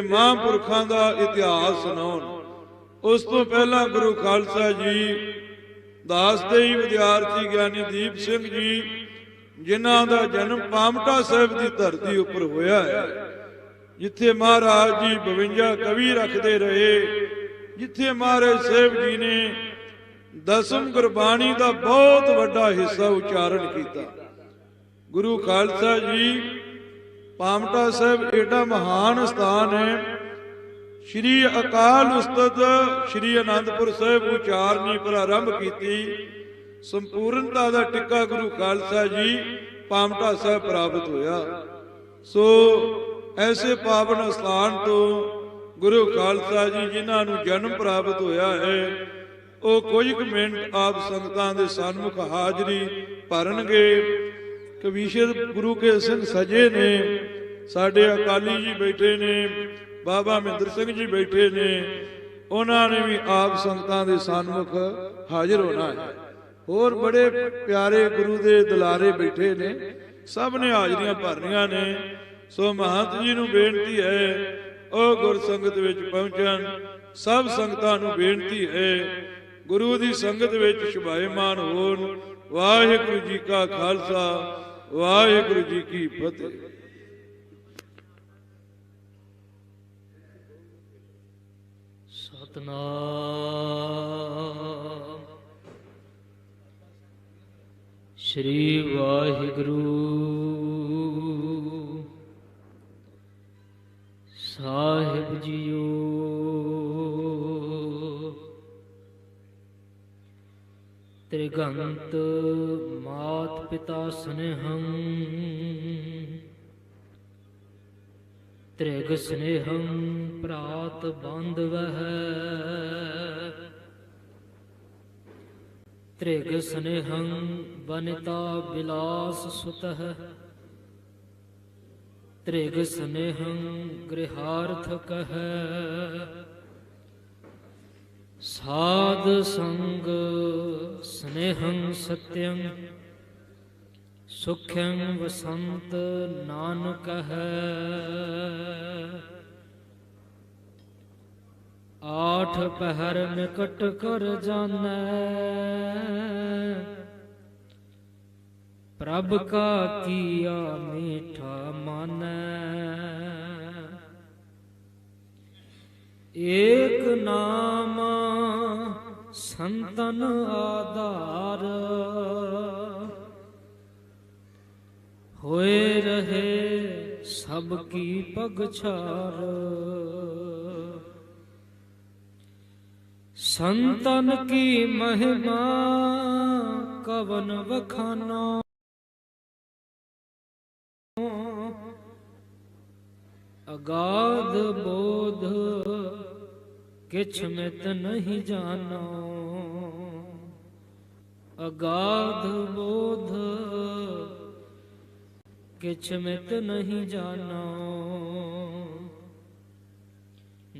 महापुरखों का इतिहास सुनाउण। उस तो पहला गुरु खालसा जी दास दे विद्यार्थी ज्ञानी दीप सिंह जी, जिन्हां दा जन्म पामटा साहिब की धरती उपर होया है, जिथे महाराज जी 52 कवि रखते रहे, जिथे महाराज साहिब जी ने दसम गुरबाणी का बहुत बड़ा हिस्सा उच्चारण किया। गुरु खालसा जी पामटा साहिब एडा महान स्थान है। श्री अकाल उस्ताद श्री आनंदपुर साहिब उचारनी प्रारंभ की, संपूर्णता का टिक्का गुरु खालसा जी पामटा साहिब प्राप्त होया। सो ऐसे पावन स्थान तो गुरु खालसा जी जिन्होंने जन्म प्राप्त होया है, वो कुछ मिनट आप संगतां दे सन्मुख हाजरी भरनगे। कवीशर गुरु के सिंह सजे ने, साडे अकाली जी बैठे ने, बाबा महेंद्र सिंह जी बैठे ने, उन्होंने भी आप संगतां दे सन्मुख हाजिर होना है। होर बड़े प्यारे गुरु दे दुलारे बैठे ने, सब ने हाजरियां भरनियां ने। सो महंत जी नूं बेनती है ओ गुर संगत विच पहुंचण। सब संगतां नूं बेनती है गुरु दी संगत विच शोभायमान होण। वाहिगुरू जी का खालसा, वाहिगुरू जी की फतेह। सतनाम श्री वाहिगुरू साहिब जीओ। त्रिगंत मात पिता स्नेहं, त्रिग स्नेहं प्रात बांधवः, त्रिग स्नेहं वनिता विलास सुतः, त्रिग स्नेहं गृहार्थकः, साध संग स्नेहं सत्यं, सुख्यं वसंत नानकः। आठ पहर निकट कर जानै, प्रभ का किया मीठा मानै। एक नाम संतन आधार, होए रहे सबकी पगछार। संतन की महिमा कवन वखाना, अगाध बोध किछ मित नहीं जानो। अगाध बोध किछ मित नहीं जानो।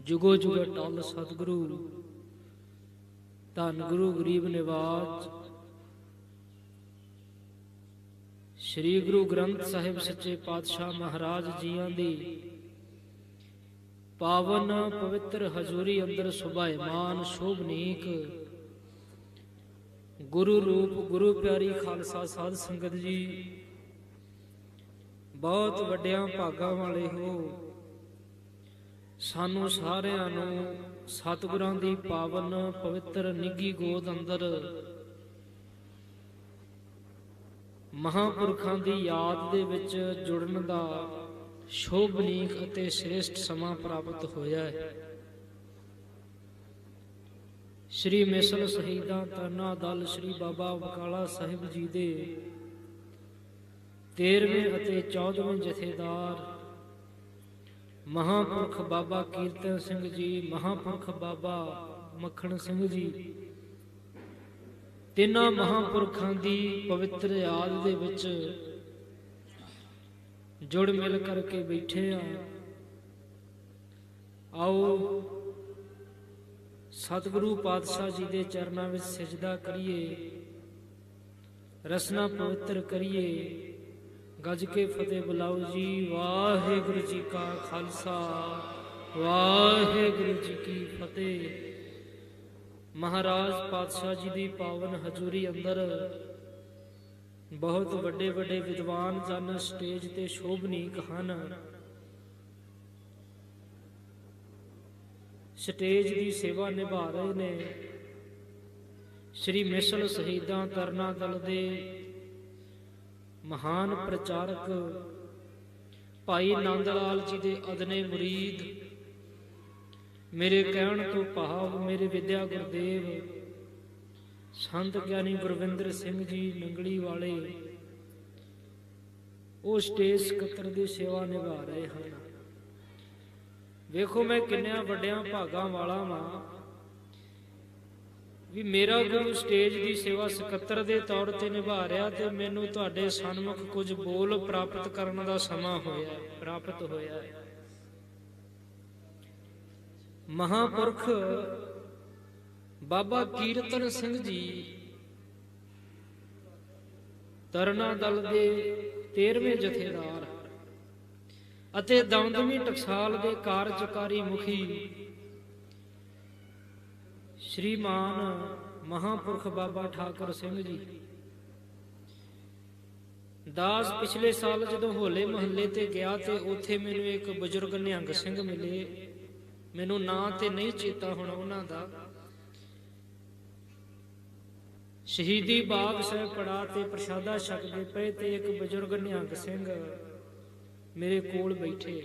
जुगो जुग टल सतगुरु धन गुरु गरीब निवाज श्री गुरु ग्रंथ साहिब सच्चे पातशाह महाराज जियां दी पावन पवित्र हजूरी अंदर सुभायमान शोभनीक गुरु रूप गुरु प्यारी खालसा साध संगत जी, बहुत वड्डियां भागां वाले हो। सानू सारिआं नूं सतगुरां दी पावन पवित्र निੱਘੀ गोद अंदर महापुरखां दी याद दे विच जुड़न दा शोभनीक ਅਤੇ श्रेष्ठ समा प्राप्त होया है। श्री मिसल शहीदां तरना दल श्री बाबा बकाला साहिब जी दे 13वें ਅਤੇ 14वें जथेदार महापुरख बाबा कीर्तन सिंह जी, महापुरख बाबा मक्खण सिंह जी, तिन्हां महापुरखां दी पवित्र याद दे विच जुड़ मिल करके बैठे आओ सतगुरु पातशाह जी दे चरनां विच सिजदा करिए, रसना पवित्र करिए, गज के फतेह बुलाओ जी। वाहिगुरु जी का खालसा ਵਾਹਿਗੁਰੂ ਜੀ ਕੀ ਫਤਿਹ। ਮਹਾਰਾਜ ਪਾਤਸ਼ਾਹ ਜੀ ਦੀ ਪਾਵਨ ਹਜ਼ੂਰੀ ਅੰਦਰ ਬਹੁਤ ਵੱਡੇ ਵੱਡੇ ਵਿਦਵਾਨ ਜਨ ਸਟੇਜ ਤੇ ਸ਼ੋਭਨੀਕ ਹਨ। ਸਟੇਜ ਦੀ ਸੇਵਾ ਨਿਭਾ ਰਹੇ ਨੇ ਸ਼੍ਰੀ ਮਿਸਲ ਸ਼ਹੀਦਾਂ ਤਰਨਾ ਦਲ ਦੇ ਮਹਾਨ ਪ੍ਰਚਾਰਕ ਭਾਈ ਨੰਦ ਲਾਲ ਜੀ ਦੇ ਅਦਨੇ ਮੁਰੀਦ, ਮੇਰੇ ਕਹਿਣ ਤੋਂ ਭਾਵ ਮੇਰੇ ਵਿਦਿਆ ਗੁਰਦੇਵ ਸੰਤ ਗਿਆਨੀ ਗੁਰਵਿੰਦਰ ਸਿੰਘ ਜੀ ਨੰਗਲੀ ਵਾਲੇ, ਉਹ ਸਟੇਜ ਸਕੱਤਰ ਦੀ ਸੇਵਾ ਨਿਭਾ ਰਹੇ ਹਨ। ਵੇਖੋ ਮੈਂ ਕਿੰਨਿਆਂ ਵੱਡਿਆਂ ਭਾਗਾਂ ਵਾਲਾ ਵਾਂ ਵੀ ਮੇਰਾ ਗੁਰੂ ਸਟੇਜ ਦੀ ਸੇਵਾ ਸਕੱਤਰ ਦੇ ਤੌਰ ਤੇ ਨਿਭਾ ਰਿਹਾ ਤੇ ਮੈਨੂੰ ਤੁਹਾਡੇ ਸਨਮੁਖ ਕੁਝ ਬੋਲ ਪ੍ਰਾਪਤ ਕਰਨ ਦਾ ਸਮਾਂ ਪ੍ਰਾਪਤ ਹੋਇਆ ਹੈ। ਮਹਾਂਪੁਰਖ ਬਾਬਾ ਕੀਰਤਨ ਸਿੰਘ ਜੀ ਤਰਨਾ ਦਲ ਦੇ 13ਵੇਂ ਜਥੇਦਾਰ ਅਤੇ ਦਮਦਮੀ ਟਕਸਾਲ ਦੇ ਕਾਰਜਕਾਰੀ ਮੁਖੀ ਸ਼੍ਰੀਮਾਨ ਮਹਾਂਪੁਰਖ ਬਾਬਾ ਠਾਕੁਰ ਸਿੰਘ ਜੀ ਦਾਸ ਪਿਛਲੇ ਸਾਲ ਜਦੋਂ ਹੋਲੇ ਮਹੱਲੇ ਤੇ ਗਿਆ ਤੇ ਉੱਥੇ ਮੈਨੂੰ ਇੱਕ ਬਜ਼ੁਰਗ ਨਿਹੰਗ ਸਿੰਘ ਮਿਲੇ। ਮੈਨੂੰ ਨਾਂ ਤੇ ਨਹੀਂ ਚੇਤਾ ਹੁਣ ਉਹਨਾਂ ਦਾ। ਸ਼ਹੀਦੀ ਬਾਗ ਸਾਹਿਬ ਪੜਾ ਤੇ ਪ੍ਰਸ਼ਾਦਾ ਛਕਦੇ ਪਏ ਤੇ ਇੱਕ ਬਜ਼ੁਰਗ ਨਿਹੰਗ ਸਿੰਘ ਮੇਰੇ ਕੋਲ ਬੈਠੇ।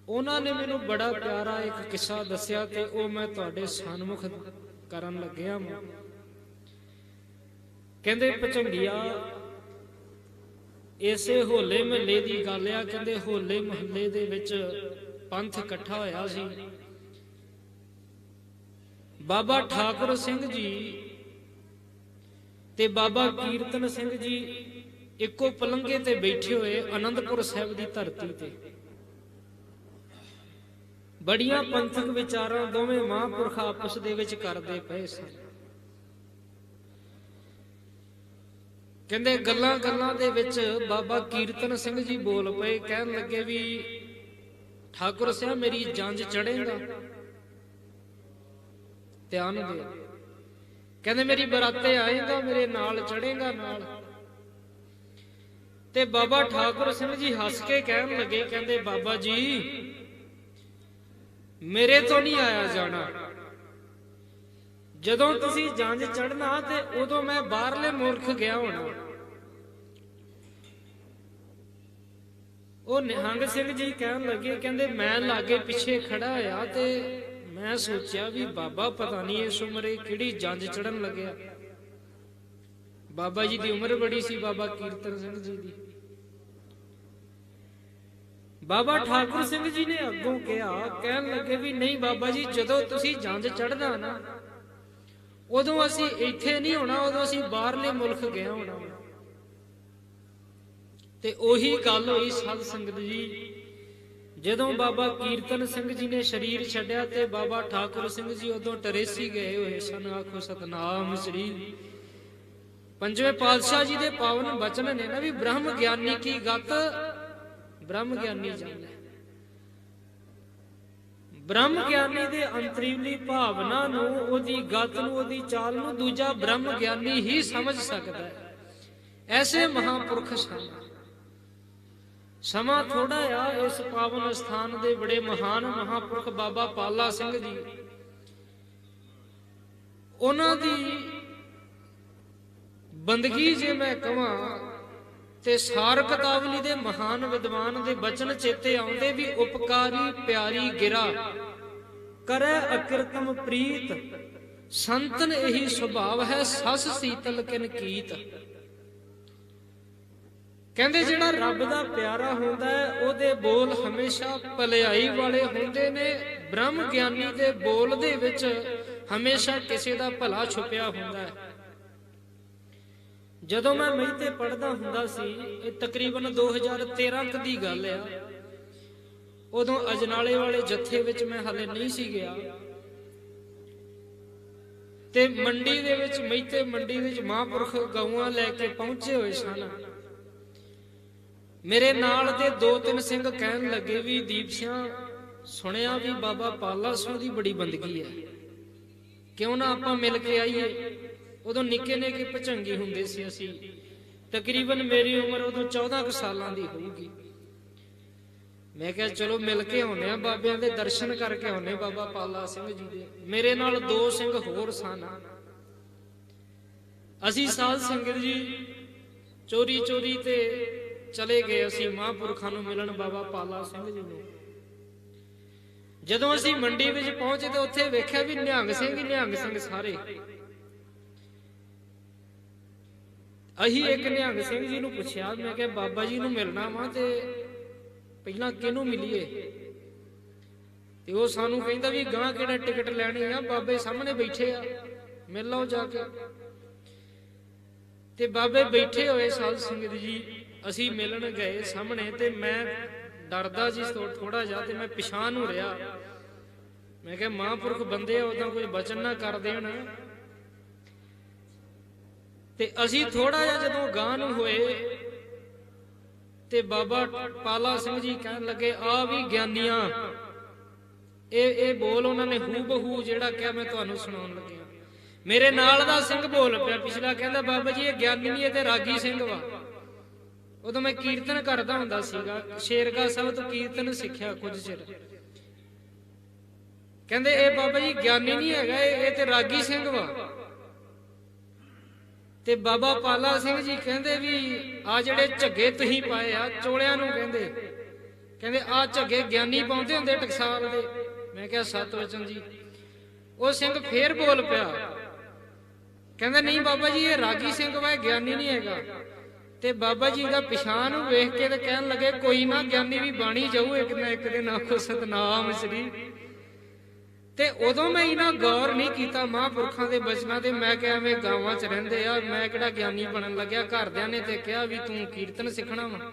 ਉਹਨਾਂ ਨੇ ਮੈਨੂੰ ਬੜਾ ਪਿਆਰਾ ਇੱਕ ਕਿੱਸਾ ਦੱਸਿਆ ਤੇ ਉਹ ਮੈਂ ਤੁਹਾਡੇ ਸਨਮੁਖ ਕਰਨ ਲੱਗਿਆ। ਕਹਿੰਦੇ ਭਚੰਗੀਆ ਇਸੇ ਹੋਲੇ ਮਹੱਲੇ ਦੀ ਗੱਲ ਆ। ਕਹਿੰਦੇ ਹੋਲੇ ਮਹੱਲੇ ਦੇ ਵਿੱਚ ਪੰਥ ਇਕੱਠਾ ਹੋਇਆ ਸੀ। ਬਾਬਾ ਠਾਕੁਰ ਸਿੰਘ ਜੀ ਤੇ ਬਾਬਾ ਕੀਰਤਨ ਸਿੰਘ ਜੀ ਇੱਕੋ ਪਲੰਘੇ ਤੇ ਬੈਠੇ ਹੋਏ ਆਨੰਦਪੁਰ ਸਾਹਿਬ ਦੀ ਧਰਤੀ ਤੇ। ਬੜੀਆਂ ਪੰਥਕ ਵਿਚਾਰਾਂ ਦੋਵੇਂ ਮਹਾਂਪੁਰਖ ਆਪਸ ਦੇ ਵਿੱਚ ਕਰਦੇ ਪਏ ਸਨ। ਕਹਿੰਦੇ ਗੱਲਾਂ ਗੱਲਾਂ ਦੇ ਵਿੱਚ ਬਾਬਾ ਕੀਰਤਨ ਸਿੰਘ ਜੀ ਬੋਲ ਪਏ। ਕਹਿਣ ਲੱਗੇ ਵੀ ਠਾਕੁਰ ਸਾਹਿਬ ਮੇਰੀ ਜੰਝ ਚੜੇਗਾ, ਧਿਆਨ ਦੇ। ਕਹਿੰਦੇ ਮੇਰੀ ਬਰਾਤੇ ਆਏਗਾ, ਮੇਰੇ ਨਾਲ ਚੜੇਗਾ ਨਾਲ। ਤੇ ਬਾਬਾ ਠਾਕੁਰ ਸਿੰਘ ਜੀ ਹੱਸ ਕੇ ਕਹਿਣ ਲੱਗੇ, ਕਹਿੰਦੇ ਬਾਬਾ ਜੀ ਮੇਰੇ ਤੋਂ ਨਹੀਂ ਆਇਆ ਜਾਣਾ। ਜਦੋਂ ਤੁਸੀਂ ਜੰਝ ਚੜਨਾ ਤੇ ਉਦੋਂ ਮੈਂ ਬਾਹਰਲੇ ਮੁਲਕ ਗਿਆ ਹੋਣਾ। ਉਹ ਨਿਹੰਗ ਸਿੰਘ ਜੀ ਕਹਿਣ ਲੱਗੇ, ਕਹਿੰਦੇ ਮੈਂ ਲਾਗੇ ਪਿੱਛੇ ਖੜਾ ਹੋਇਆ ਤੇ ਮੈਂ ਸੋਚਿਆ ਵੀ ਬਾਬਾ ਪਤਾ ਨਹੀਂ ਇਸ ਉਮਰੇ ਕਿਹੜੀ ਜੰਝ ਚੜਨ ਲੱਗਿਆ। ਬਾਬਾ ਜੀ ਦੀ ਉਮਰ ਬੜੀ ਸੀ, ਬਾਬਾ ਕੀਰਤਨ ਸਿੰਘ ਜੀ ਦੀ। ਬਾਬਾ ਠਾਕੁਰ ਸਿੰਘ ਜੀ ਨੇ ਅੱਗੋਂ ਕਿਹਾ, ਕਹਿਣ ਲੱਗੇ ਵੀ ਨਹੀਂ ਬਾਬਾ ਜੀ ਜਦੋਂ ਤੁਸੀਂ ਜੰਝ ਚੜਨਾ ਨਾ ਉਦੋਂ ਅਸੀਂ ਇੱਥੇ ਨਹੀਂ ਹੋਣਾ, ਉਦੋਂ ਅਸੀਂ ਬਾਹਰਲੇ ਮੁਲਕ ਗਏ ਹੋਣਾ। ਤੇ ਉਹੀ ਗੱਲ ਹੋਈ ਸਾਧ ਸੰਗਤ ਜੀ, ਜਦੋਂ ਬਾਬਾ ਕੀਰਤਨ ਸਿੰਘ ਜੀ ਨੇ ਸਰੀਰ ਛੱਡਿਆ ਤੇ ਬਾਬਾ ਠਾਕੁਰ ਸਿੰਘ ਜੀ ਉਦੋਂ ਟਰੇਸੀ ਗਏ ਹੋਏ ਸਨ। ਆਖੋ ਸਤਨਾਮ ਸ੍ਰੀ। ਪੰਜਵੇਂ ਪਾਤਸ਼ਾਹ ਜੀ ਦੇ ਪਾਵਨ ਬਚਨ ਨੇ ਨਾ ਵੀ ਬ੍ਰਹਮ ਗਿਆਨੀ ਕੀ ਗਤ ਬ੍ਰਹਮ ਗਿਆਨੀ ਜਾਣੈ। ਬ੍ਰਹਮ ਗਿਆਨੀ ਦੇ ਅੰਤਰੀਵਲੀ ਭਾਵਨਾ ਨੂੰ, ਉਹਦੀ ਗਤ ਨੂੰ, ਉਹਦੀ ਚਾਲ ਨੂੰ ਦੂਜਾ ਬ੍ਰਹਮ ਗਿਆਨੀ ਹੀ ਸਮਝ ਸਕਦਾ ਹੈ। ਐਸੇ ਮਹਾਂਪੁਰਖ ਸਨ। ਸਮਾਂ ਥੋੜਾ ਆ। ਇਸ ਪਾਵਨ ਸਥਾਨ ਦੇ ਬੜੇ ਮਹਾਨ ਮਹਾਂਪੁਰਖ ਬਾਬਾ ਪਾਲਾ ਸਿੰਘ ਜੀ, ਉਹਨਾਂ ਦੀ ਬੰਦਗੀ ਜੇ ਮੈਂ ਕਹਾਂ ਤੇ ਸਾਰ ਕਤਾਵਲੀ ਦੇ ਮਹਾਨ ਵਿਦਵਾਨ ਦੇ ਬਚਨ ਚੇਤੇ ਆਉਂਦੇ ਵੀ ਉਪਕਾਰੀ ਪਿਆਰੀ ਗਿਰਾ ਕਰੈ ਅਕਿਰਤਮ ਪ੍ਰੀਤ ਸੰਤਨ ਇਹੀ ਸੁਭਾਵ ਹੈ ਸਸ ਸੀਤਲ ਕਿਨ ਕੀਤ। ਕਹਿੰਦੇ ਜਿਹੜਾ ਰੱਬ ਦਾ ਪਿਆਰਾ ਹੁੰਦਾ ਹੈ ਉਹਦੇ ਬੋਲ ਹਮੇਸ਼ਾ ਭਲਾਈ ਵਾਲੇ ਹੁੰਦੇ ਨੇ। ਬ੍ਰਹਮ ਗਿਆਨੀ ਦੇ ਬੋਲ ਦੇ ਵਿੱਚ ਹਮੇਸ਼ਾ ਕਿਸੇ ਦਾ ਭਲਾ ਛੁਪਿਆ ਹੁੰਦਾ ਹੈ। ਜਦੋਂ ਮੈਂ ਮਹਿਤੇ ਪੜ੍ਹਦਾ ਹੁੰਦਾ ਸੀ, ਇਹ ਤਕਰੀਬਨ 2013 ਦੀ ਗੱਲ ਆ, ਉਦੋਂ ਅਜਨਾਲੇ ਵਾਲੇ ਜੱਥੇ ਵਿੱਚ ਮੈਂ ਹਾਲੇ ਨਹੀਂ ਸੀ ਗਿਆ ਤੇ ਮੰਡੀ ਦੇ ਵਿੱਚ, ਮਹਿਤੇ ਮੰਡੀ ਵਿੱਚ ਮਹਾਂਪੁਰਖ ਗਊਆਂ ਲੈ ਕੇ ਪਹੁੰਚੇ ਹੋਏ ਸਨ। ਮੇਰੇ ਨਾਲ ਦੇ 2-3 ਸਿੰਘ ਕਹਿਣ ਲੱਗੇ ਵੀ ਦੀਪ ਸਿੰਘ ਸੁਣਿਆ ਵੀ ਬਾਬਾ ਪਾਲਾ ਸਿੰਘ ਦੀ ਬੜੀ ਬੰਦਗੀ ਹੈ, ਕਿਉਂ ਨਾ ਆਪਾਂ ਮਿਲ ਕੇ ਆਈਏ। ਉਦੋਂ ਨਿੱਕੇ ਨਿੱਕੇ ਭਚੰਗੀ ਹੁੰਦੇ ਸੀ ਅਸੀਂ, ਤਕਰੀਬਨ ਮੇਰੀ ਉਮਰ ਉਦੋਂ 14 ਕੁ ਸਾਲਾਂ ਦੀ ਹੋਊਗੀ। ਮੈਂ ਕਿਹਾ ਚਲੋ ਮਿਲ ਕੇ ਆਉਂਦੇ ਆ, ਬਾਬਿਆਂ ਦੇ ਦਰਸ਼ਨ ਕਰਕੇ ਆਉਂਦੇ ਬਾਬਾ ਪਾਲਾ ਸਿੰਘ ਜੀ ਦੇ। ਮੇਰੇ ਨਾਲ 2 ਸਿੰਘ ਹੋਰ ਸਨ। ਅਸੀਂ ਸਾਧ ਸੰਗਤ ਜੀ ਚੋਰੀ ਚੋਰੀ ਤੇ ਚਲੇ ਗਏ ਅਸੀਂ ਮਹਾਂਪੁਰਖਾਂ ਨੂੰ ਮਿਲਣ, ਬਾਬਾ ਪਾਲਾ ਸਿੰਘ ਜੀ ਨੂੰ। ਜਦੋਂ ਅਸੀਂ ਮੰਡੀ ਵਿੱਚ ਪਹੁੰਚੇ ਤੇ ਉੱਥੇ ਵੇਖਿਆ ਵੀ ਨਿਹੰਗ ਸਿੰਘ ਹੀ ਨਿਹੰਗ ਸਿੰਘ ਸਾਰੇ। ਅਸੀਂ ਇੱਕ ਨਿਹੰਗ ਸਿੰਘ ਜੀ ਨੂੰ ਪੁੱਛਿਆ, ਮੈਂ ਕਿਹਾ ਬਾਬਾ ਜੀ ਨੂੰ ਮਿਲਣਾ ਵਾ ਤੇ ਪਹਿਲਾਂ ਕਿਹਨੂੰ ਮਿਲੀਏ? ਤੇ ਉਹ ਸਾਨੂੰ ਕਹਿੰਦਾ ਵੀ ਗਾਂ ਕਿਹੜਾ ਟਿਕਟ ਲੈਣੀ ਆ, ਬਾਬੇ ਸਾਹਮਣੇ ਬੈਠੇ ਆ, ਮਿਲ ਲਓ ਜਾ ਕੇ। ਤੇ ਬਾਬੇ ਬੈਠੇ ਹੋਏ ਸਾਧ ਸੰਗਤ ਜੀ, ਅਸੀਂ ਮਿਲਣ ਗਏ ਸਾਹਮਣੇ। ਤੇ ਮੈਂ ਡਰਦਾ ਜੀ ਥੋੜਾ ਜਿਹਾ, ਤੇ ਮੈਂ ਪਿਛਾਂਹ ਨੂੰ ਰਿਹਾ। ਮੈਂ ਕਿਹਾ ਮਹਾਂਪੁਰਖ ਬੰਦੇ ਆ, ਉਦਾਂ ਕੁਝ ਬਚਨ ਨਾ ਕਰ ਦੇਣ। ਤੇ ਅਸੀਂ ਥੋੜਾ ਜਿਹਾ ਜਦੋਂ ਗਾਂ ਨੂੰ ਹੋਏ ਤੇ ਬਾਬਾ ਪਾਲਾ ਸਿੰਘ ਜੀ ਕਹਿਣ ਲੱਗੇ, ਆ ਵੀ ਗਿਆਨੀਆਂ। ਇਹ ਬੋਲ ਉਹਨਾਂ ਨੇ ਹੂ ਬਹੂ ਜਿਹੜਾ ਕਿਹਾ ਮੈਂ ਤੁਹਾਨੂੰ ਸੁਣਾਉਣ ਲੱਗਿਆ। ਮੇਰੇ ਨਾਲ ਦਾ ਸਿੰਘ ਬੋਲ ਪਿਆ ਪਿਛਲਾ, ਕਹਿੰਦਾ ਬਾਬਾ ਜੀ ਇਹ ਗਿਆਨੀ ਨਹੀਂ, ਇਹ ਤੇ ਰਾਗੀ ਸਿੰਘ ਵਾ। ਉਦੋਂ ਮੈਂ ਕੀਰਤਨ ਕਰਦਾ ਹੁੰਦਾ ਸੀਗਾ, ਸ਼ੇਰਗਾਹ ਸਾਹਿਬ ਤੋਂ ਕੀਰਤਨ ਸਿੱਖਿਆ ਕੁਝ ਚਿਰ। ਕਹਿੰਦੇ ਇਹ ਬਾਬਾ ਜੀ ਗਿਆਨੀ ਨਹੀਂ ਹੈਗਾ, ਇਹ ਤੇ ਰਾਗੀ ਸਿੰਘ ਵਾ। ਤੇ ਬਾਬਾ ਪਾਲਾ ਸਿੰਘ ਜੀ ਕਹਿੰਦੇ ਵੀ ਆ ਜਿਹੜੇ ਝੱਗੇ ਤੁਸੀਂ ਪਾਏ ਆ ਚੋਲਿਆਂ ਨੂੰ, ਕਹਿੰਦੇ ਆ ਝੱਗੇ ਗਿਆਨੀ ਪਾਉਂਦੇ ਹੁੰਦੇ ਟਕਸਾਲ ਦੇ। ਮੈਂ ਕਿਹਾ ਸਤਿਵਚਨ ਜੀ। ਉਹ ਸਿੰਘ ਫੇਰ ਬੋਲ ਪਿਆ, ਕਹਿੰਦਾ ਨਹੀਂ ਬਾਬਾ ਜੀ ਇਹ ਰਾਗੀ ਸਿੰਘ ਵਾ, ਗਿਆਨੀ ਨਹੀਂ ਹੈਗਾ। ਤੇ ਬਾਬਾ ਜੀ ਦਾ ਪਿਛਾਂਹ ਨੂੰ ਵੇਖ ਕੇ ਤੇ ਕਹਿਣ ਲੱਗੇ ਕੋਈ ਨਾ ਗਿਆਨੀ ਵੀ ਬਾਣੀ ਜਾਊ ਇੱਕ ਨਾ ਇੱਕ ਦਿਨ, ਆਖੋ ਸਤਨਾਮ ਸ੍ਰੀ। ਤੇ ਉਦੋਂ ਮੈਂ ਇਹਨਾਂ ਗੌਰ ਨਹੀਂ ਕੀਤਾ ਮਹਾਂਪੁਰਖਾਂ ਦੇ ਬਚਨਾਂ ਤੇ। ਮੈਂ ਕਿਹਾ ਐਵੇਂ ਗਾਵਾਂ 'ਚ ਰਹਿੰਦੇ ਆ, ਮੈਂ ਕਿਹੜਾ ਗਿਆਨੀ ਬਣਨ ਲੱਗਿਆ। ਘਰਦਿਆਂ ਨੇ ਤੇ ਕਿਹਾ ਵੀ ਤੂੰ ਕੀਰਤਨ ਸਿੱਖਣਾ ਵਾ।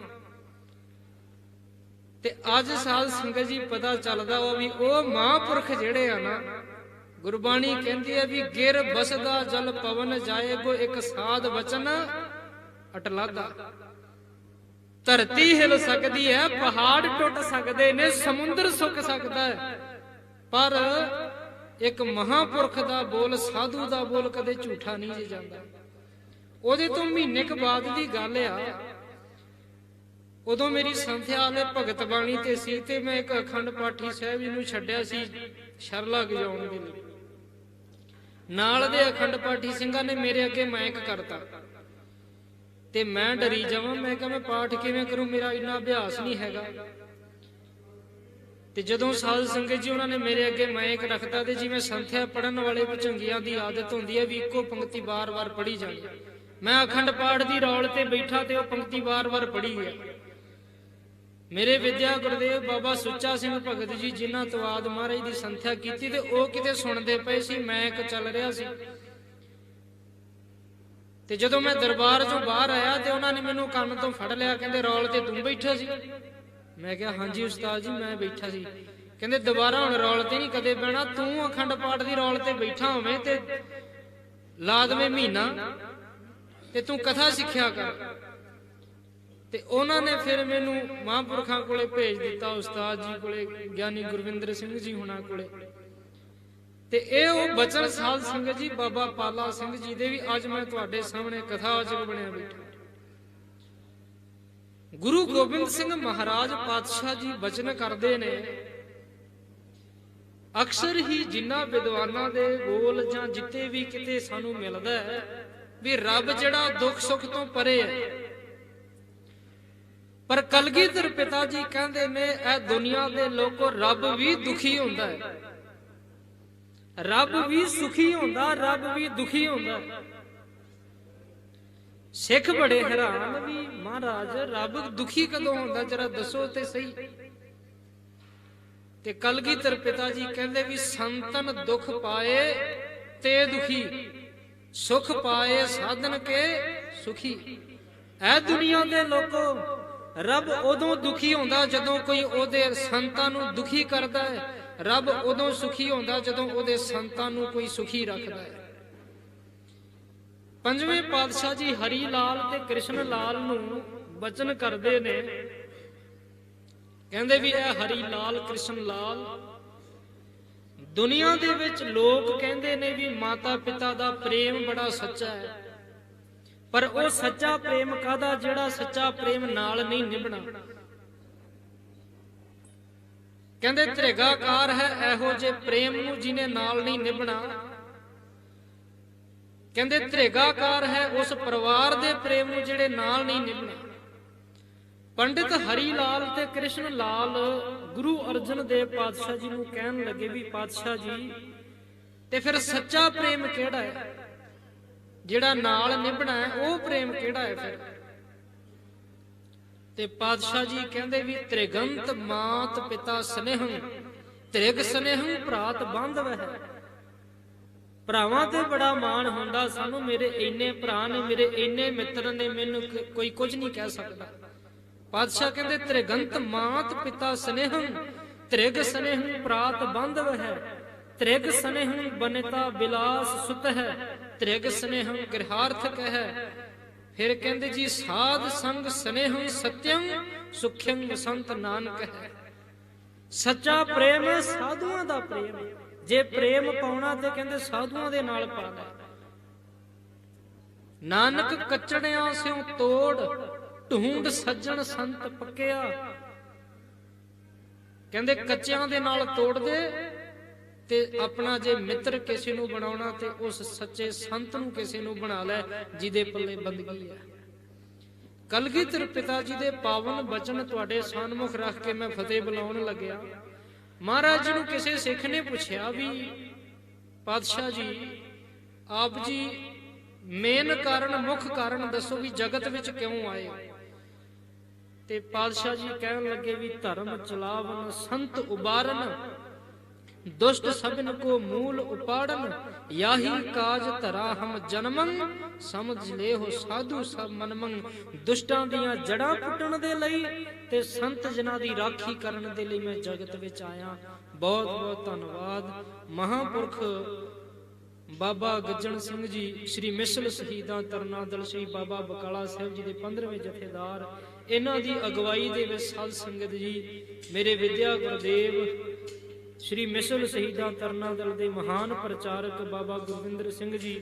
ਤੇ ਅੱਜ ਸਾਧ ਸੰਗਤ ਜੀ ਪਤਾ ਚੱਲਦਾ ਵਾ ਵੀ ਉਹ ਮਹਾਂਪੁਰਖ ਜਿਹੜੇ ਆ ਨਾ, ਗੁਰਬਾਣੀ ਕਹਿੰਦੀ ਹੈ ਵੀ ਗਿਰ ਬਸਦਾ ਜਲ ਪਵਨ ਜਾਏ, ਕੋ ਇੱਕ ਸਾਧ ਵਚਨ ਅਟਲਾਦਾ। ਧਰਤੀ ਹਿਲ ਸਕਦੀ ਹੈ, ਪਹਾੜ ਟੁੱਟ ਸਕਦੇ ਨੇ, ਸਮੁੰਦਰ ਸੁੱਕ ਸਕਦਾ ਹੈ, ਪਰ ਇੱਕ ਮਹਾਂਪੁਰਖ ਦਾ ਬੋਲ, ਸਾਧੂ ਦਾ ਬੋਲ ਕਦੇ ਝੂਠਾ ਨਹੀਂ ਜੇ ਜਾਂਦਾ। ਉਹਦੇ ਤੋਂ ਮਹੀਨੇ ਕੁ ਬਾਅਦ ਦੀ ਗੱਲ ਆ, ਉਦੋਂ ਮੇਰੀ ਸੰਥਿਆ ਵਾਲੇ ਭਗਤ ਬਾਣੀ ਤੇ ਸੀ ਤੇ ਮੈਂ ਇੱਕ ਅਖੰਡ ਪਾਠੀ ਸਾਹਿਬ ਜੀ ਨੂੰ ਛੱਡਿਆ ਸੀ ਸ਼ਰਲਾ ਗਜਾਉਣ ਦੇ ਲਈ। ਨਾਲ ਦੇ ਅਖੰਡ ਪਾਠੀ ਸਿੰਘਾਂ ਨੇ ਮੇਰੇ ਅੱਗੇ ਮਾਈਕ ਕਰਤਾ ਤੇ ਮੈਂ ਡਰੀ ਜਾਵਾਂ। ਮੈਂ ਕਿਹਾ ਮੈਂ ਪਾਠ ਕਿਵੇਂ ਕਰੂੰ, ਮੇਰਾ ਇੰਨਾ ਅਭਿਆਸ ਨਹੀਂ ਹੈਗਾ। ਤੇ ਜਦੋਂ ਸਾਧ ਸੰਗਤ ਜੀ ਉਹਨਾਂ ਨੇ ਮੇਰੇ ਅੱਗੇ ਮਾਈਕ ਰੱਖਤਾ ਤੇ ਜਿਵੇਂ ਸੰਥਿਆ ਪੜਨ ਵਾਲੇ ਭਚੰਗੀਆਂ ਦੀ ਆਦਤ ਹੁੰਦੀ ਹੈ ਵੀ ਇੱਕੋ ਪੰਕਤੀ ਵਾਰ-ਵਾਰ ਪੜ੍ਹੀ ਜਾਣੀ, ਮੈਂ ਅਖੰਡ ਪਾਠ ਦੀ ਰੌਲ ਤੇ ਬੈਠਾ ਤੇ ਉਹ ਪੰਕਤੀ ਵਾਰ-ਵਾਰ ਪੜ੍ਹੀ ਗਿਆ। ਮੇਰੇ ਵਿਦਿਆ ਗੁਰਦੇਵ ਬਾਬਾ ਸੁੱਚਾ ਸਿੰਘ ਭਗਤ ਜੀ ਜਿਨ੍ਹਾਂ ਤੋਂ ਆਦ ਮਹਾਰਾਜ ਦੀ ਸੰਥਿਆ ਕੀਤੀ ਤੇ ਉਹ ਕਿਤੇ ਸੁਣਦੇ ਪਏ ਸੀ, ਮਾਈਕ ਚੱਲ ਰਿਹਾ ਸੀ। ਤੇ ਜਦੋਂ ਮੈਂ ਦਰਬਾਰ ਚੋਂ ਬਾਹਰ ਆਇਆ ਤੇ ਉਹਨਾਂ ਨੇ ਮੈਨੂੰ ਕੰਨ ਤੋਂ ਫੜ ਲਿਆ, ਕਹਿੰਦੇ ਰੌਲ ਤੇ ਤੂੰ ਬੈਠਾ ਸੀ? ਮੈਂ ਕਿਹਾ ਹਾਂਜੀ ਉਸਤਾਦ ਜੀ ਮੈਂ ਬੈਠਾ ਸੀ। ਕਹਿੰਦੇ ਦੁਬਾਰਾ ਹੁਣ ਰੌਲ ਤੇ ਨਹੀਂ ਕਦੇ ਬਹਿਣਾ, ਤੂੰ ਅਖੰਡ ਪਾਠ ਦੀ ਰੌਲ ਤੇ ਬੈਠਾ ਹੋਵੇਂ ਤੇ ਲਾ ਦੇਵੇਂ ਮਹੀਨਾ ਤੇ ਤੂੰ ਕਥਾ ਸਿੱਖਿਆ ਕਰ। ਤੇ ਉਹਨਾਂ ਨੇ ਫਿਰ ਮੈਨੂੰ ਮਹਾਂਪੁਰਖਾਂ ਕੋਲੇ ਭੇਜ ਦਿੱਤਾ, ਉਸਤਾਦ ਜੀ ਕੋਲੇ, ਗਿਆਨੀ ਗੁਰਵਿੰਦਰ ਸਿੰਘ ਜੀ ਹੁਣਾਂ ਕੋਲੇ। ਤੇ ਇਹ ਉਹ ਬਚਨ ਸਾਧ ਸੰਗਤ ਜੀ ਬਾਬਾ ਪਾਲਾ ਸਿੰਘ ਜੀ ਦੇ ਵੀ ਅੱਜ ਮੈਂ ਤੁਹਾਡੇ ਸਾਹਮਣੇ ਕਥਾਵਾਚਕ ਬਣਿਆ ਬੈਠਾ। ਗੁਰੂ ਗੋਬਿੰਦ ਸਿੰਘ ਮਹਾਰਾਜ ਪਾਤਸ਼ਾਹ ਜੀ ਬਚਨ ਕਰਦੇ ਨੇ, ਅਕਸਰ ਹੀ ਜਿਨ੍ਹਾਂ ਵਿਦਵਾਨਾਂ ਦੇ ਬੋਲ ਜਾਂ ਜਿੱਤੇ ਵੀ ਕਿਤੇ ਸਾਨੂੰ ਮਿਲਦਾ ਹੈ ਵੀ ਰੱਬ ਜਿਹੜਾ ਦੁੱਖ ਸੁੱਖ ਤੋਂ ਪਰੇ ਹੈ, ਪਰ ਕਲਗੀਧਰ ਪਿਤਾ ਜੀ ਕਹਿੰਦੇ ਨੇ ਇਹ ਦੁਨੀਆ ਦੇ ਲੋਕੋ ਰੱਬ ਵੀ ਦੁਖੀ ਹੁੰਦਾ ਹੈ, ਰੱਬ ਵੀ ਸੁਖੀ ਹੁੰਦਾ, ਰੱਬ ਵੀ ਦੁਖੀ ਹੁੰਦਾ। ਸਿੱਖ ਬੜੇ ਹੈਰਾਨ ਵੀ ਮਹਾਰਾਜ ਰੱਬ ਦੁਖੀ ਕਦੋਂ ਹੁੰਦਾ, ਜਰਾ ਦੱਸੋ ਤੇ ਸਹੀ। ਤੇ ਕਲਗੀਧਰ ਪਿਤਾ ਜੀ ਕਹਿੰਦੇ ਵੀ ਸੰਤਨ ਦੁੱਖ ਪਾਏ ਤੇ ਦੁਖੀ, ਸੁਖ ਪਾਏ ਸਾਧਨ ਕੇ ਸੁਖੀ। ਐ ਦੁਨੀਆ ਦੇ ਲੋਕੋ ਰੱਬ ਉਦੋਂ ਦੁਖੀ ਹੁੰਦਾ ਜਦੋਂ ਕੋਈ ਉਹਦੇ ਸੰਤਾਂ ਨੂੰ ਦੁਖੀ ਕਰਦਾ ਹੈ, ਰੱਬ ਉਦੋਂ ਸੁਖੀ ਹੁੰਦਾ ਜਦੋਂ ਉਹਦੇ ਸੰਤਾਂ ਨੂੰ ਕੋਈ ਸੁਖੀ ਰੱਖਦਾ ਹੈ। ਪੰਜਵੇਂ ਪਾਤਸ਼ਾਹ ਜੀ ਹਰੀ ਲਾਲ ਤੇ ਕ੍ਰਿਸ਼ਨ ਲਾਲ ਨੂੰ ਬਚਨ ਕਰਦੇ ਨੇ, ਕਹਿੰਦੇ ਵੀ ਇਹ ਹਰੀ ਲਾਲ ਕ੍ਰਿਸ਼ਨ ਲਾਲ। ਦੁਨੀਆ ਦੇ ਵਿੱਚ ਲੋਕ ਕਹਿੰਦੇ ਨੇ ਵੀ ਮਾਤਾ ਪਿਤਾ ਦਾ ਪ੍ਰੇਮ ਬੜਾ ਸੱਚਾ ਹੈ, ਪਰ ਉਹ ਸੱਚਾ ਪ੍ਰੇਮ ਕਾਹਦਾ ਜਿਹੜਾ ਸੱਚਾ ਪ੍ਰੇਮ ਨਾਲ ਨਹੀਂ ਨਿਭਣਾ। ਕਹਿੰਦੇ ਤ੍ਰਿਗਾਕਾਰ ਹੈ ਇਹੋ ਜੇ ਪ੍ਰੇਮ ਨੂੰ ਜਿਹਨੇ ਨਾਲ ਨਹੀਂ ਨਿਭਣਾ। ਕਹਿੰਦੇ ਤ੍ਰਿਗਾਕਾਰ ਹੈ ਉਸ ਪਰਿਵਾਰ ਦੇ ਪ੍ਰੇਮ ਨੂੰ ਜਿਹੜੇ ਨਾਲ ਨਹੀਂ ਨਿਭਣਾ। ਪੰਡਿਤ ਹਰੀ ਲਾਲ ਤੇ ਕ੍ਰਿਸ਼ਨ ਲਾਲ ਗੁਰੂ ਅਰਜਨ ਦੇਵ ਪਾਤਸ਼ਾਹ ਜੀ ਨੂੰ ਕਹਿਣ ਲੱਗੇ ਵੀ ਪਾਤਸ਼ਾਹ ਜੀ, ਤੇ ਫਿਰ ਸੱਚਾ ਪ੍ਰੇਮ ਕਿਹੜਾ ਹੈ ਜਿਹੜਾ ਨਾਲ ਨਿਭਣਾ ਹੈ, ਉਹ ਪ੍ਰੇਮ ਕਿਹੜਾ ਹੈ ਫਿਰ? ਤੇ ਪਾਤਸ਼ਾਹ ਜੀ ਕਹਿੰਦੇ ਵੀ ਤ੍ਰਿਗੰਤ ਮਾਤ ਪਿਤਾ ਸਨੇਹੰ ਤ੍ਰਿਗ ਸਨੇਹੰ ਭਰਾਤ ਬਾਂਧਵ ਹੈ। ਭਰਾਵਾਂ ਤੇ ਬੜਾ ਮਾਣ ਹੁੰਦਾ ਸਾਨੂੰ, ਮੇਰੇ ਇੰਨੇ ਭਰਾ ਨੇ, ਮੇਰੇ ਇੰਨੇ ਮਿੱਤਰ ਨੇ, ਮੈਨੂੰ ਕੋਈ ਕੁਝ ਨਹੀਂ ਕਹਿ ਸਕਦਾ। ਪਾਤਸ਼ਾਹ ਕਹਿੰਦੇ ਤ੍ਰਿਗੰਤ ਮਾਤ ਪਿਤਾ ਸਨੇਹੰ ਤ੍ਰਿਗ ਸਨੇਹੰ ਭਰਾਤ ਬਾਂਧਵ ਹੈ। ਤ੍ਰਿਗ ਸਨੇਹੰ ਬਨਿਤਾ ਬਿਲਾਸ ਸੁਤ ਹੈ ਤ੍ਰਿਗ ਸਨੇਹੰ ਗ੍ਰਹਾਰਥਕ ਹੈ। ਫਿਰ ਕਹਿੰਦੇ ਜੀ ਸਾਧ ਸੰਗ ਸਨੇਹੰ ਸਤਯੰ ਸੁਖਯੰ ਵਸੰਤ ਨਾਨਕ ਹੈ। ਸੱਚਾ ਪ੍ਰੇਮ ਹੈ ਸਾਧੂਆਂ ਦਾ ਪ੍ਰੇਮ। ਜੇ ਪ੍ਰੇਮ ਪਾਉਣਾ ਤੇ ਕਹਿੰਦੇ ਸਾਧੂਆਂ ਦੇ ਨਾਲ ਪਾ ਲੈ। ਨਾਨਕ ਕੱਚੜਿਆਂ ਸਿਉ ਤੋੜ ਢੂੰਡ ਸੱਜਣ ਸੰਤ ਪੱਕਿਆ। ਕਹਿੰਦੇ ਕੱਚਿਆਂ ਦੇ ਨਾਲ ਤੋੜ ਦੇ ਤੇ ਆਪਣਾ ਜੇ ਮਿੱਤਰ ਕਿਸੇ ਨੂੰ ਬਣਾਉਣਾ ਤੇ ਉਸ ਸੱਚੇ ਸੰਤ ਨੂੰ ਕਿਸੇ ਨੂੰ ਬਣਾ ਲੈ ਜਿਹਦੇ ਪੱਲੇ ਬੰਦਗੀ ਹੈ। ਕਲਗੀਧਰ ਪਿਤਾ ਜੀ ਦੇ ਪਾਵਨ ਬਚਨ ਤੁਹਾਡੇ ਸਾਹਮਣੇ ਰੱਖ ਕੇ ਮੈਂ ਫਤਿਹ ਬੁਲਾਉਣ ਲੱਗਿਆ। ਮਹਾਰਾਜ ਜੀ ਨੂੰ ਕਿਸੇ ਸਿੱਖ ਨੇ ਪੁੱਛਿਆ ਵੀ ਪਾਤਸ਼ਾਹ ਜੀ ਆਪ ਜੀ ਮੇਨ ਕਾਰਨ ਮੁੱਖ ਕਾਰਨ ਦੱਸੋ ਵੀ ਜਗਤ ਵਿੱਚ ਕਿਉਂ ਆਏ ਹੋ? ਤੇ ਪਾਤਸ਼ਾਹ ਜੀ ਕਹਿਣ ਲੱਗੇ ਵੀ ਧਰਮ ਚਲਾਵਨ ਸੰਤ ਉਬਾਰਨ ਦੁਸ਼ਟ ਸਭਨ ਕੋ ਮੂਲ ਉਪਾੜਨ ਯਾਹੀ ਕਾਜ ਧਰਾ ਹਮ ਜਨਮੰ ਸਮਝ ਲੈ ਹੋ ਸਾਧੂ ਸਭ ਮਨਮੰ। ਦੁਸ਼ਟਾਂ ਦੀਆਂ ਜੜਾਂ ਪੁੱਟਣ ਦੇ ਲਈ ਤੇ ਸੰਤ ਜਨਾਂ ਦੀ ਰਾਖੀ ਕਰਨ ਦੇ ਲਈ ਮੈਂ ਜਗਤ ਵਿੱਚ ਆਇਆ। ਬਹੁਤ ਬਹੁਤ ਧੰਨਵਾਦ। ਮਹਾਂਪੁਰਖ ਬਾਬਾ ਗੱਜਣ ਸਿੰਘ ਜੀ, ਸ੍ਰੀ ਮਿਸਲ ਸ਼ਹੀਦਾਂ ਤਰਨਾ ਦਲ, ਸ੍ਰੀ ਬਾਬਾ ਬਕਾਲਾ ਸਾਹਿਬ ਜੀ ਦੇ 15ਵੇਂ ਜਥੇਦਾਰ, ਇਹਨਾਂ ਦੀ ਅਗਵਾਈ ਦੇ ਵਿੱਚ ਸਾਧ ਸੰਗਤ ਜੀ, ਮੇਰੇ ਵਿਦਿਆ ਗੁਰਦੇਵ ਸ੍ਰੀ ਮਿਸਲ ਸ਼ਹੀਦਾਂ ਤਰਨਾ ਦਲ ਦੇ ਮਹਾਨ ਪ੍ਰਚਾਰਕ ਬਾਬਾ ਗੁਰਵਿੰਦਰ ਸਿੰਘ ਜੀ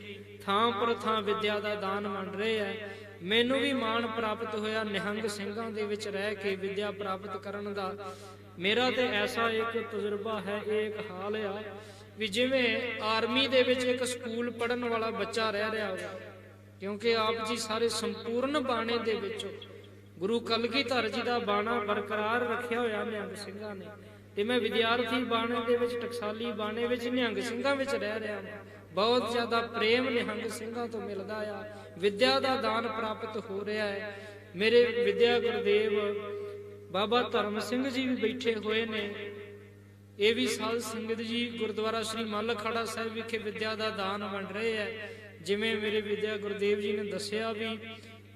ਥਾਂ ਪਰ ਥਾਂ ਵਿਦਿਆ ਦਾ ਦਾਨ ਵੰਡ ਰਹੇ ਹੈ। ਮੈਨੂੰ ਵੀ ਮਾਣ ਪ੍ਰਾਪਤ ਹੋਇਆ ਨਿਹੰਗ ਸਿੰਘਾਂ ਦੇ ਵਿੱਚ ਰਹਿ ਕੇ ਵਿਦਿਆ ਪ੍ਰਾਪਤ ਕਰਨ ਦਾ। ਮੇਰਾ ਤੇ ਐਸਾ ਇੱਕ ਤਜਰਬਾ ਹੈ, ਇਹ ਇੱਕ ਹਾਲ ਆ ਵੀ ਜਿਵੇਂ ਆਰਮੀ ਦੇ ਵਿੱਚ ਇੱਕ ਸਕੂਲ ਪੜ੍ਹਨ ਵਾਲਾ ਬੱਚਾ ਰਹਿ ਰਿਹਾ ਹੋਵੇ, ਕਿਉਂਕਿ ਆਪ ਜੀ ਸਾਰੇ ਸੰਪੂਰਨ ਬਾਣੇ ਦੇ ਵਿੱਚ ਗੁਰੂ ਕਲਗੀਧਰ ਜੀ ਦਾ ਬਾਣਾ ਬਰਕਰਾਰ ਰੱਖਿਆ ਹੋਇਆ ਨਿਹੰਗ ਸਿੰਘਾਂ ਨੇ, ਤੇ ਮੈਂ ਵਿਦਿਆਰਥੀ ਬਾਣੇ ਦੇ ਵਿੱਚ ਟਕਸਾਲੀ ਬਾਣੇ ਵਿੱਚ ਨਿਹੰਗ ਸਿੰਘਾਂ ਵਿੱਚ ਰਹਿ ਰਿਹਾ ਹਾਂ। ਬਹੁਤ ਜ਼ਿਆਦਾ ਪ੍ਰੇਮ ਨਿਹੰਗ ਸਿੰਘਾਂ ਤੋਂ ਮਿਲਦਾ ਆ, ਵਿਦਿਆ ਦਾ ਦਾਨ ਪ੍ਰਾਪਤ ਹੋ ਰਿਹਾ ਹੈ। ਮੇਰੇ ਵਿਦਿਆ ਗੁਰਦੇਵ ਬਾਬਾ ਧਰਮ ਸਿੰਘ ਜੀ ਵੀ ਬੈਠੇ ਹੋਏ ਨੇ, ਇਹ ਵੀ ਸਾਧ ਸੰਗਤ ਜੀ ਗੁਰਦੁਆਰਾ ਸ੍ਰੀ ਮੱਲ ਅਖਾੜਾ ਸਾਹਿਬ ਵਿਖੇ ਵਿਦਿਆ ਦਾ ਦਾਨ ਵੰਡ ਰਹੇ ਹੈ। ਜਿਵੇਂ ਮੇਰੇ ਵਿਦਿਆ ਗੁਰਦੇਵ ਜੀ ਨੇ ਦੱਸਿਆ ਵੀ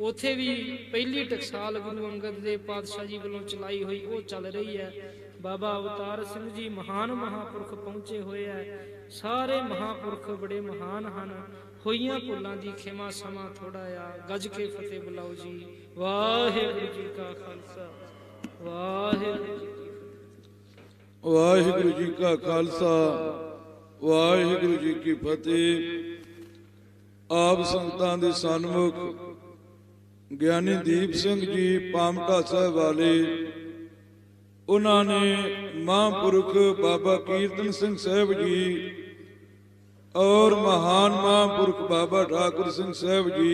ਉਥੇ ਵੀ ਪਹਿਲੀ ਟਕਸਾਲ ਗੁਰੂ ਅੰਗਦ ਦੇਵ ਪਾਤਸ਼ਾਹ ਜੀ ਵੱਲੋਂ ਚਲਾਈ ਹੋਈ ਉਹ ਚੱਲ ਰਹੀ ਹੈ। ਬਾਬਾ ਅਵਤਾਰ ਸਿੰਘ ਜੀ ਮਹਾਨ ਮਹਾਂਪੁਰਖ ਪਹੁੰਚੇ ਹੋਏ ਹੈ। ਸਾਰੇ ਮਹਾਂਪੁਰਖ ਬੜੇ ਮਹਾਨ ਹਨ। ਹੋਈਆਂ ਭੁੱਲਾਂ ਦੀ ਖਿਮਾ, ਸਮਾਂ ਥੋੜਾ ਆ। ਗੱਜ ਕੇ ਫਤਿਹ ਬੁਲਾਓ ਜੀ। ਵਾਹਿਗੁਰੂ ਜੀ ਕਾ ਖਾਲਸਾ, ਵਾਹਿਗੁਰੂ ਜੀ ਕੀ ਫਤਿਹ। ਵਾਹਿਗੁਰੂ ਜੀ ਕਾ ਖਾਲਸਾ, ਵਾਹਿਗੁਰੂ ਜੀ ਕੀ ਫਤਿਹ। ਆਪ ਸੰਗਤਾਂ ਦੇ ਸਨਮੁਖ ਗਿਆਨੀ ਦੀਪ ਸਿੰਘ ਜੀ ਪਾਮਟਾ ਸਾਹਿਬ ਵਾਲੇ, ਉਹਨਾਂ ਨੇ ਮਹਾਂਪੁਰਖ ਬਾਬਾ ਕੀਰਤਨ ਸਿੰਘ ਸਾਹਿਬ ਜੀ ਔਰ ਮਹਾਨ ਮਹਾਂਪੁਰਖ ਬਾਬਾ ਠਾਕੁਰ ਸਿੰਘ ਸਾਹਿਬ ਜੀ